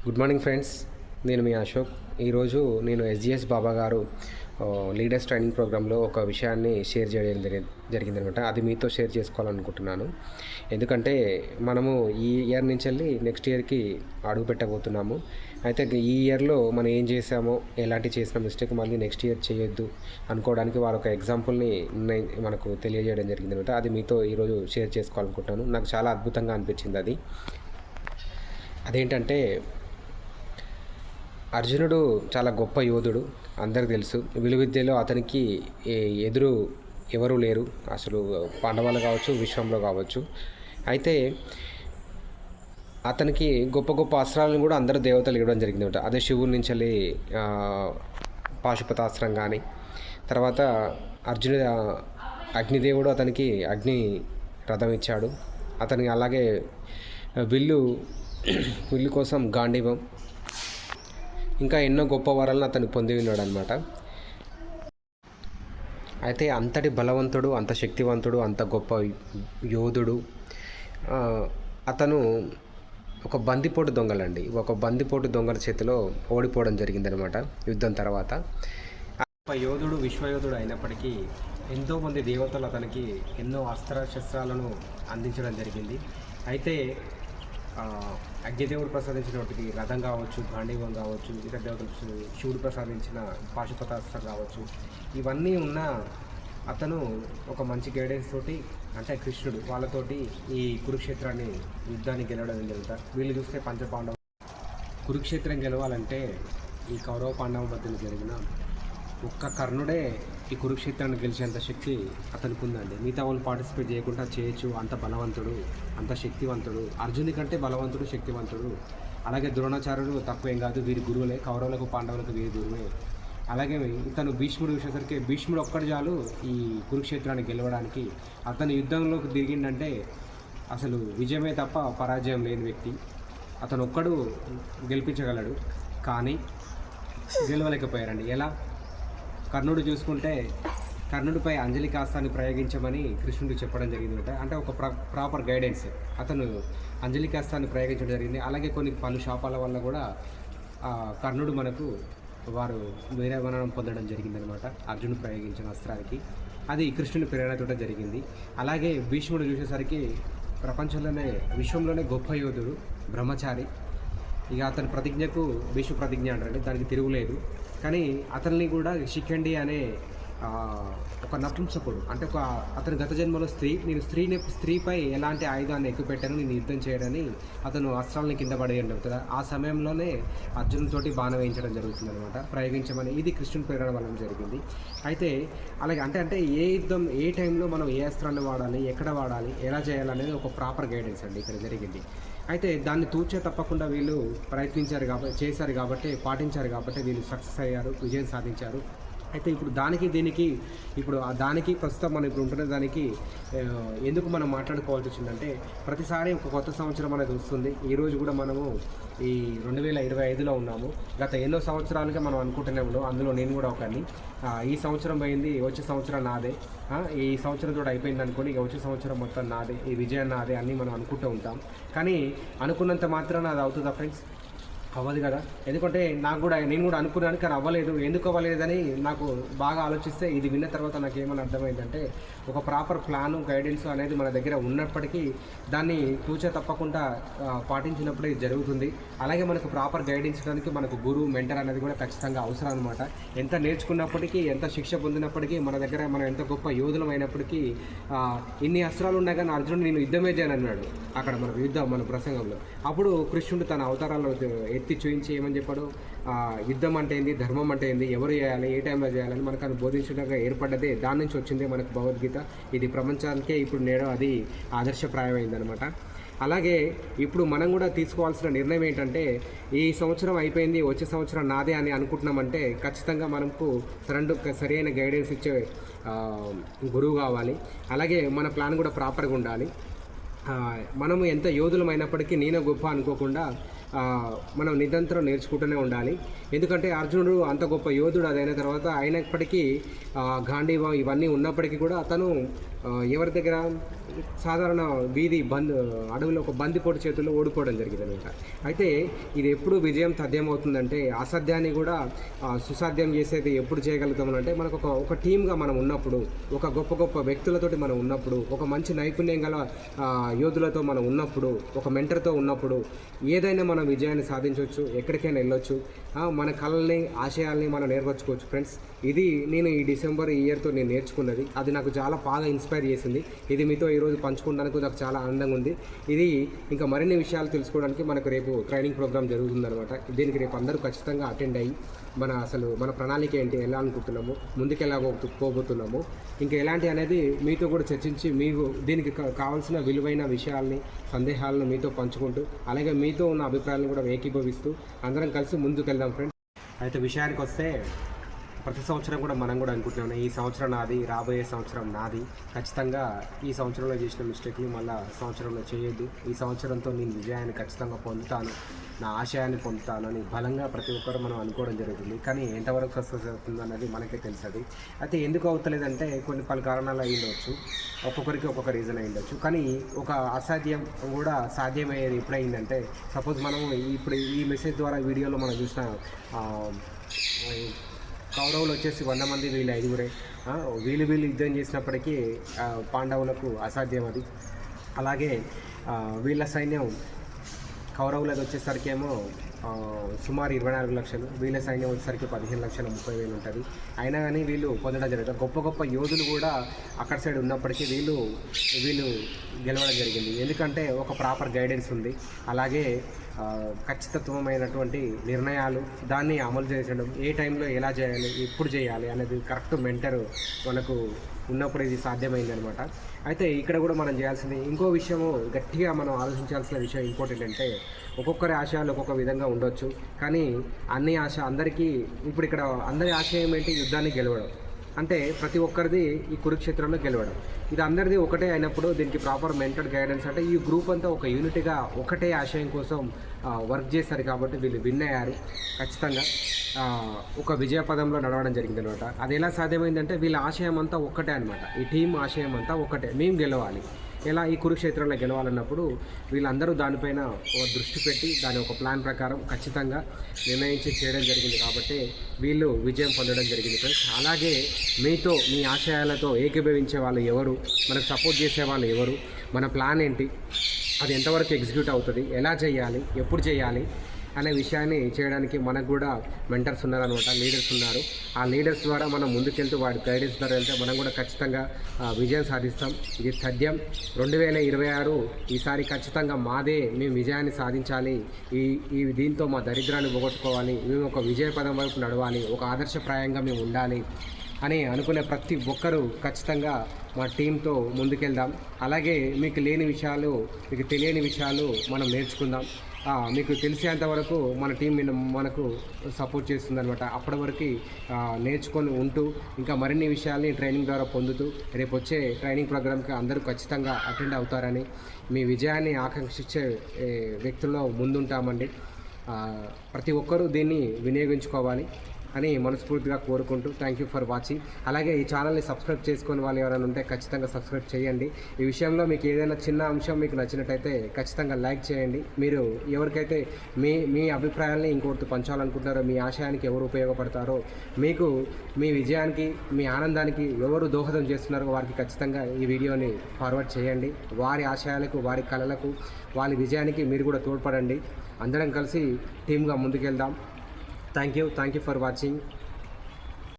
Good morning friends, నేను మీ అశోక్. ఈరోజు నేను ఎస్జిఎస్ బాబా గారు లీడర్స్ ట్రైనింగ్ ప్రోగ్రాంలో ఒక విషయాన్ని షేర్ చేయడం జరిగిందనమాట. అది మీతో షేర్ చేసుకోవాలనుకుంటున్నాను. ఎందుకంటే మనము ఈ ఇయర్ నుంచి వెళ్ళి నెక్స్ట్ ఇయర్కి అడుగు పెట్టబోతున్నాము. అయితే ఈ ఇయర్లో మనం ఏం చేసామో, ఎలాంటి చేసిన మిస్టేక్ మళ్ళీ నెక్స్ట్ ఇయర్ చేయొద్దు అనుకోవడానికి వారు ఒక ఎగ్జాంపుల్ని మనకు తెలియజేయడం జరిగిందనమాట. అది మీతో ఈరోజు షేర్ చేసుకోవాలనుకుంటున్నాను. నాకు చాలా అద్భుతంగా అనిపించింది అది. అదేంటంటే, అర్జునుడు చాలా గొప్ప యోధుడు, అందరికి తెలుసు. విలువిద్యలో అతనికి ఎదురు ఎవరూ లేరు, అసలు పాండవాలు కావచ్చు, విశ్వంలో కావచ్చు. అయితే అతనికి గొప్ప గొప్ప అస్త్రాలను కూడా అందరు దేవతలు ఇవ్వడం జరిగిందట. అదే శివుడి నుంచి వెళ్ళి పాశుపతాస్త్రం కానీ, తర్వాత అగ్నిదేవుడు అతనికి అగ్ని రథం ఇచ్చాడు. అతనికి అలాగే విల్లు కోసం గాంధీవం, ఇంకా ఎన్నో గొప్ప వరాలను అతను పొంది ఉన్నాడు అనమాట. అయితే అంతటి బలవంతుడు, అంత శక్తివంతుడు, అంత గొప్ప యోధుడు అతను ఒక బందిపోటు దొంగల చేతిలో ఓడిపోవడం జరిగిందనమాట యుద్ధం తర్వాత. గొప్ప యోధుడు, విశ్వయోధుడు అయినప్పటికీ ఎంతోమంది దేవతలు అతనికి ఎన్నో అస్త్రశస్త్రాలను అందించడం జరిగింది. అయితే అగ్నిదేవుడు ప్రసాదించినటువంటి రథం కావచ్చు, గాంధీవం కావచ్చు, ఇతర దేవతలు శివుడు ప్రసాదించిన పాశుపతాస్త్రం కావచ్చు, ఇవన్నీ ఉన్న అతను ఒక మంచి గైడెన్స్ తోటి, అంటే కృష్ణుడు వాళ్ళతోటి ఈ కురుక్షేత్రాన్ని యుద్ధాన్ని గెలవడం జరుగుతారు. వీళ్ళు చూస్తే పంచపాండవ కురుక్షేత్రం గెలవాలంటే ఈ కౌరవ పాండవ మధ్యలో జరిగిన ఒక్క కర్ణుడే ఈ కురుక్షేత్రాన్ని గెలిచేంత శక్తి అతనికి ఉందండి. మిగతా వాళ్ళు పార్టిసిపేట్ చేయకుండా చేయొచ్చు. అంత బలవంతుడు, అంత శక్తివంతుడు, అర్జుని కంటే బలవంతుడు, శక్తివంతుడు. అలాగే ద్రోణాచార్యుడు తక్కువేం కాదు, వీరి గురువులే. కౌరవులకు పాండవులకు వీరి గురువే. అలాగే ఇతను భీష్ముడు చూసేసరికి భీష్ముడు ఒక్కడు చాలు ఈ కురుక్షేత్రాన్ని గెలవడానికి. అతను యుద్ధంలోకి దిగిందంటే అసలు విజయమే తప్ప పరాజయం లేని వ్యక్తి. అతను ఒక్కడు గెలిపించగలడు, కానీ గెలవలేకపోయారండి. ఎలా? కర్ణుడు చూసుకుంటే కర్ణుడిపై అంజలి కాస్తాన్ని ప్రయోగించమని కృష్ణుడు చెప్పడం జరిగిందట. అంటే ఒక ప్రాపర్ గైడెన్స్. అతను అంజలి కాస్తాన్ని ప్రయోగించడం జరిగింది. అలాగే పలు శాపాల వల్ల కూడా కర్ణుడు వారు వీరమరణం పొందడం జరిగిందనమాట అర్జునుడు ప్రయోగించిన అస్త్రానికి. అది కృష్ణుని ప్రేరణతో జరిగింది. అలాగే భీష్ముడు చూసేసరికి విశ్వంలోనే గొప్ప యోధుడు, బ్రహ్మచారి. ఇక అతని ప్రతిజ్ఞకు భీష్మ ప్రతిజ్ఞ అంటారంటే దానికి తిరుగులేదు. కానీ అతన్ని కూడా శిఖండి అనే ఒక నపుంసకుడు, అంటే అతని గత జన్మలో నేను స్త్రీపై ఎలాంటి ఆయుధాన్ని ఎక్కుపెట్టాను, నేను యుద్ధం చేయడని అతను అస్త్రాలని కింద పడేయడం జరుగుతుంది. ఆ సమయంలోనే అర్జునుతోటి బాణ వేయించడం జరుగుతుంది అనమాట, ప్రయోగించమని. ఇది కృష్ణుని ప్రేరణ వల్ల జరిగింది. అయితే అలాగే అంటే ఏ యుద్ధం, ఏ టైంలో మనం ఏ అస్త్రాన్ని వాడాలి, ఎక్కడ వాడాలి, ఎలా చేయాలనేది ఒక ప్రాపర్ గైడెన్స్ అండి ఇక్కడ జరిగింది. అయితే దాన్ని తూచే తప్పకుండా వీళ్ళు చేశారు కాబట్టి, పాటించారు కాబట్టి వీళ్ళు సక్సెస్ అయ్యారు, విజయం సాధించారు. అయితే ఇప్పుడు దానికి ప్రస్తుతం మనం ఇప్పుడు ఉంటున్న దానికి ఎందుకు మనం మాట్లాడుకోవాల్సి వచ్చిందంటే, ప్రతిసారి ఒక కొత్త సంవత్సరం అనేది వస్తుంది. ఈరోజు కూడా మనము ఈ 2025లో ఉన్నాము. గత ఎన్నో సంవత్సరాలుగా మనం అనుకుంటూనే ఉన్నాం, అందులో నేను కూడా ఒకరిని. ఈ సంవత్సరం పోయింది, వచ్చే సంవత్సరం నాదే, ఈ సంవత్సరం కూడా అయిపోయింది అనుకోని ఇక వచ్చే సంవత్సరం మొత్తం నాదే, ఈ విజయం నాదే అని మనం అనుకుంటూ ఉంటాం. కానీ అనుకున్నంత మాత్రాన అది అవుతుందా ఫ్రెండ్స్? అవ్వదు కదా. ఎందుకంటే నేను కూడా అనుకున్నాను, కానీ అవ్వలేదు. ఎందుకు అవ్వలేదని నాకు బాగా ఆలోచిస్తే ఇది విన్న తర్వాత నాకు ఏమని అర్థమైందంటే, ఒక ప్రాపర్ ప్లాను, గైడెన్స్ అనేది మన దగ్గర ఉన్నప్పటికీ దాన్ని తూచ తప్పకుండా పాటించినప్పుడే ఇది జరుగుతుంది. అలాగే మనకు ప్రాపర్ గైడెన్స్ ఇవ్వడానికి మనకు గురువు, మెంటర్ అనేది కూడా ఖచ్చితంగా అవసరం అనమాట. ఎంత నేర్చుకున్నప్పటికీ, ఎంత శిక్ష పొందినప్పటికీ, మనం ఎంత గొప్ప యోధులం అయినప్పటికీ, ఇన్ని అస్త్రాలు ఉన్నా కానీ అర్జునుడు నేను యుద్ధమే చేయను అన్నాడు అక్కడ మన ప్రసంగంలో. అప్పుడు కృష్ణుడు తన అవతారాల్లో ఎత్తి చూయించి ఏమని చెప్పాడు, యుద్ధం అంటే ఏంది, ధర్మం అంటే ఏంది, ఎవరు చేయాలి, ఏ టైంలో చేయాలని మనకు అది బోధించడానికి ఏర్పడ్డదే. దాని నుంచి వచ్చిందే మనకు భగవద్గీత. ఇది ప్రపంచానికే ఇప్పుడు నేడు అది ఆదర్శప్రాయమైందనమాట. అలాగే ఇప్పుడు మనం కూడా తీసుకోవాల్సిన నిర్ణయం ఏంటంటే, ఈ సంవత్సరం అయిపోయింది, వచ్చే సంవత్సరం నాదే అని అనుకుంటున్నామంటే ఖచ్చితంగా మనకు సరైన గైడెన్స్ ఇచ్చే గురువు కావాలి. అలాగే మన ప్లాన్ కూడా ప్రాపర్గా ఉండాలి. మనము ఎంత యోధులమైనప్పటికీ నేనే గొప్ప అనుకోకుండా మనం నిరంతరం నేర్చుకుంటూనే ఉండాలి. ఎందుకంటే అర్జునుడు అంత గొప్ప యోధుడు అదైన తర్వాత అయినప్పటికీ గాంధీవం ఇవన్నీ ఉన్నప్పటికీ కూడా అతను ఎవరి దగ్గర సాధారణ వీధి అడవిలో ఒక బందిపోటు చేతుల్లో ఓడిపోవడం జరిగింది అనమాట. అయితే ఇది ఎప్పుడు విజయం తథ్యమవుతుందంటే అసాధ్యాన్ని కూడా సుసాధ్యం చేసేది ఎప్పుడు చేయగలుగుతామని అంటే మనకు ఒక టీమ్గా మనం ఉన్నప్పుడు, ఒక గొప్ప గొప్ప వ్యక్తులతోటి మనం ఉన్నప్పుడు, ఒక మంచి నైపుణ్యం గల యోధులతో మనం ఉన్నప్పుడు, ఒక మెంటర్తో ఉన్నప్పుడు ఏదైనా మనం విజయాన్ని సాధించవచ్చు, ఎక్కడికైనా వెళ్ళొచ్చు, మన కళల్ని ఆశయాల్ని మనం నేర్పరచుకోవచ్చు ఫ్రెండ్స్. ఇది నేను ఈ డిసెంబర్ ఇయర్తో నేను నేర్చుకున్నది. అది నాకు చాలా బాగా ఇన్స్పైర్ చేసింది. ఇది మీతో ఈరోజు పంచుకోవడానికి నాకు చాలా ఆనందంగా ఉంది. ఇది ఇంకా మరిన్ని విషయాలు తెలుసుకోవడానికి మనకు రేపు ట్రైనింగ్ ప్రోగ్రామ్ జరుగుతుందన్నమాట. దీనికి రేపు అందరూ ఖచ్చితంగా అటెండ్ అయ్యి మన ప్రణాళిక ఏంటి, ఎలా అనుకుంటున్నాము, ముందుకు ఎలా పోబోతున్నాము, ఇంకా ఎలాంటి అనేది మీతో కూడా చర్చించి మీకు దీనికి కావాల్సిన విలువైన విషయాల్ని, సందేహాలను మీతో పంచుకుంటూ, అలాగే మీతో ఉన్న అభిప్రాయాలను కూడా ఏకీభవిస్తూ అందరం కలిసి ముందుకు వెళ్దాం ఫ్రెండ్స్. అయితే విషయానికి వస్తే ప్రతి సంవత్సరం కూడా మనం కూడా అనుకుంటున్నాం ఈ సంవత్సరం నాది, రాబోయే సంవత్సరం నాది, ఖచ్చితంగా ఈ సంవత్సరంలో చేసిన మిస్టేక్లు మళ్ళీ సంవత్సరంలో చేయొద్దు, ఈ సంవత్సరంతో నేను విజయాన్ని ఖచ్చితంగా పొందుతాను, నా ఆశయాన్ని పొందుతాను అని బలంగా ప్రతి ఒక్కరు మనం అనుకోవడం జరుగుతుంది. కానీ ఎంతవరకు సక్సెస్ అవుతుంది అన్నది మనకే తెలుస్తుంది. అయితే ఎందుకు అవుతలేదంటే పలు కారణాలు అయి ఉండవచ్చు, ఒక్కొక్కరికి ఒక్కొక్క రీజన్ అయి ఉండొచ్చు. కానీ ఒక అసాధ్యం కూడా సాధ్యమయ్యేది ఎప్పుడైందంటే, సపోజ్ మనం ఇప్పుడు ఈ మెసేజ్ ద్వారా వీడియోలో మనం చూసిన కౌరవులు వచ్చేసి 100 మంది, వీళ్ళు 5గురే. వీళ్ళు యుద్ధం చేసినప్పటికీ పాండవులకు అసాధ్యం అది. అలాగే వీళ్ళ సైన్యం కౌరవులది వచ్చేసరికి ఏమో సుమారు 24 లక్షలు, వీళ్ళ సైన్యం వచ్చేసరికి 15,30,000 ఉంటుంది. అయినా కానీ వీళ్ళు పొందడం జరుగుతుంది. గొప్ప గొప్ప యోధులు కూడా అక్కడ సైడ్ ఉన్నప్పటికీ వీళ్ళు గెలవడం జరిగింది. ఎందుకంటే ఒక ప్రాపర్ గైడెన్స్ ఉంది, అలాగే ఖచ్చితత్వమైనటువంటి నిర్ణయాలు, దాన్ని అమలు చేసడం, ఏ టైంలో ఎలా చేయాలి, ఎప్పుడు చేయాలి అనేది కరెక్ట్ మెంటర్ మనకు ఉన్నప్పుడు ఇది సాధ్యమైంది అనమాట. అయితే ఇక్కడ కూడా మనం చేయాల్సింది ఇంకో విషయము, గట్టిగా మనం ఆలోచించాల్సిన విషయం ఇంపార్టెంట్ అంటే, ఒక్కొక్కరి ఆశయాలు ఒక్కొక్క విధంగా ఉండొచ్చు. కానీ అందరికీ ఇప్పుడు ఇక్కడ అందరి ఆశయం ఏంటి, యుద్ధాన్ని గెలవడం. అంటే ప్రతి ఒక్కరిది ఈ కురుక్షేత్రంలో గెలవడం. ఇది అందరిది ఒకటే అయినప్పుడు దీనికి ప్రాపర్ మెంటల్ గైడెన్స్, అంటే ఈ గ్రూప్ అంతా ఒక యూనిట్గా ఒకటే ఆశయం కోసం వర్క్ చేశారు కాబట్టి వీళ్ళు విన్ అయ్యారు. ఖచ్చితంగా ఒక విజయ పదంలో నడవడం జరిగింది అనమాట. అది ఎలా సాధ్యమైందంటే వీళ్ళ ఆశయం అంతా ఒక్కటే అనమాట. ఈ టీం ఆశయం అంతా ఒక్కటే, మేము గెలవాలి, ఎలా ఈ కురుక్షేత్రంలో గెలవాలన్నప్పుడు వీళ్ళందరూ దానిపైన ఒక దృష్టి పెట్టి దాని ఒక ప్లాన్ ప్రకారం ఖచ్చితంగా నిర్ణయించి చేయడం జరిగింది. కాబట్టి వీళ్ళు విజయం పొందడం జరిగింది ఫ్రెండ్స్. అలాగే మీతో మీ ఆశయాలతో ఏకీభవించే వాళ్ళు ఎవరు, మనకు సపోర్ట్ చేసే వాళ్ళు ఎవరు, మన ప్లాన్ ఏంటి, అది ఎంతవరకు ఎగ్జిక్యూట్ అవుతుంది, ఎలా చేయాలి, ఎప్పుడు చేయాలి అనే విషయాన్ని చేయడానికి మనకు కూడా మెంటర్స్ ఉన్నారనమాట, లీడర్స్ ఉన్నారు. ఆ లీడర్స్ ద్వారా మనం ముందుకెళ్తూ వాడి గైడెన్స్ ద్వారా వెళ్తే మనం కూడా ఖచ్చితంగా విజయం సాధిస్తాం. ఇది తథ్యం. 2026 ఈసారి ఖచ్చితంగా మాదే, మేము విజయాన్ని సాధించాలి, దీంతో మా దరిద్రాన్ని పోగొట్టుకోవాలి, మేము ఒక విజయ పదం వైపు నడవాలి, ఒక ఆదర్శప్రాయంగా మేము ఉండాలి అని అనుకునే ప్రతి ఒక్కరూ ఖచ్చితంగా మా టీంతో ముందుకెళ్దాం. అలాగే మీకు లేని విషయాలు, మీకు తెలియని విషయాలు మనం నేర్చుకుందాం. మీకు తెలిసేంత వరకు మన టీం మనకు సపోర్ట్ చేస్తుందన్నమాట. అప్పటి వరకు నేర్చుకొని ఉంటూ ఇంకా మరిన్ని విషయాల్ని ట్రైనింగ్ ద్వారా పొందుతూ రేపు వచ్చే ట్రైనింగ్ ప్రోగ్రామ్కి అందరూ ఖచ్చితంగా అటెండ్ అవుతారని, మీ విజయాన్ని ఆకాంక్షించే వ్యక్తుల్లో ముందుంటామండి. ప్రతి ఒక్కరూ దీన్ని వినియోగించుకోవాలి అని మనస్ఫూర్తిగా కోరుకుంటూ థ్యాంక్ యూ ఫర్ వాచింగ్. అలాగే ఈ ఛానల్ని సబ్స్క్రైబ్ చేసుకునే వాళ్ళు ఎవరైనా ఉంటే ఖచ్చితంగా సబ్స్క్రైబ్ చేయండి. ఈ విషయంలో మీకు ఏదైనా చిన్న అంశం మీకు నచ్చినట్టయితే ఖచ్చితంగా లైక్ చేయండి. మీరు ఎవరికైతే మీ అభిప్రాయాల్ని ఇంకొకటి పంచాలనుకుంటున్నారో, మీ ఆశయానికి ఎవరు ఉపయోగపడతారో, మీకు మీ విజయానికి, మీ ఆనందానికి ఎవరు దోహదం చేస్తున్నారో వారికి ఖచ్చితంగా ఈ వీడియోని ఫార్వర్డ్ చేయండి. వారి ఆశయాలకు, వారి కళలకు, వారి విజయానికి మీరు కూడా తోడ్పడండి. అందరం కలిసి టీమ్గా ముందుకెళ్దాం. Thank you for watching.